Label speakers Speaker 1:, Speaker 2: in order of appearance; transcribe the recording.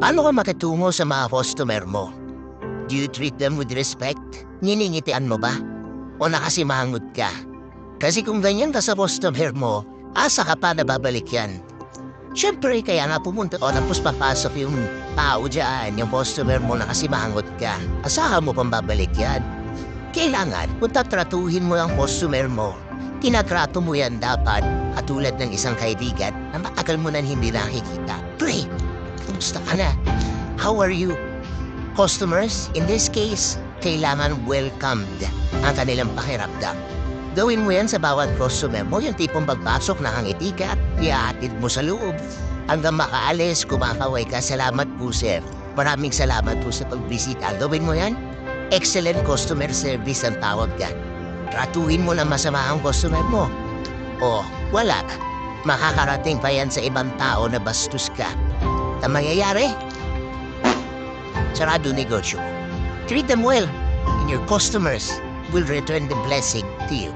Speaker 1: Paano ka makitungo sa mga customer mo? Do you treat them with respect? Niningitian mo ba? O nakasimangot ka? Kasi kung ganyan ka sa customer mo, asa ka pa na babalik yan? Siyempre, kaya nga pumunta o tapos papasok yung tao dyan, yung customer mo nakasimangot ka. Asahan mo pang babalik yan. Kailangan, kung tatratuhin mo ang customer mo, tinatrato mo yan dapat katulad ng isang kaibigan na matagal mo nang hindi nakikita. Pre, kumusta ka na? How are you? Customers, in this case, kailangan welcomed ang kanilang pakiramdam. Gawin mo yan sa bawat customer mo, yung tipong pagpasok nakangiti ka at iaatid mo sa loob. Hanggang makaalis, kumakaway ka, salamat po sir. Maraming salamat po sa pagbisita. Gawin mo yan? Excellent customer service ang tawag yan. Tratuhin mo na masama ang customer mo. O, wala. Makakarating pa yan sa ibang tao na bastos ka. Ang mangyayari? Sarado negosyo. Treat them well, and your customers will return the blessing to you.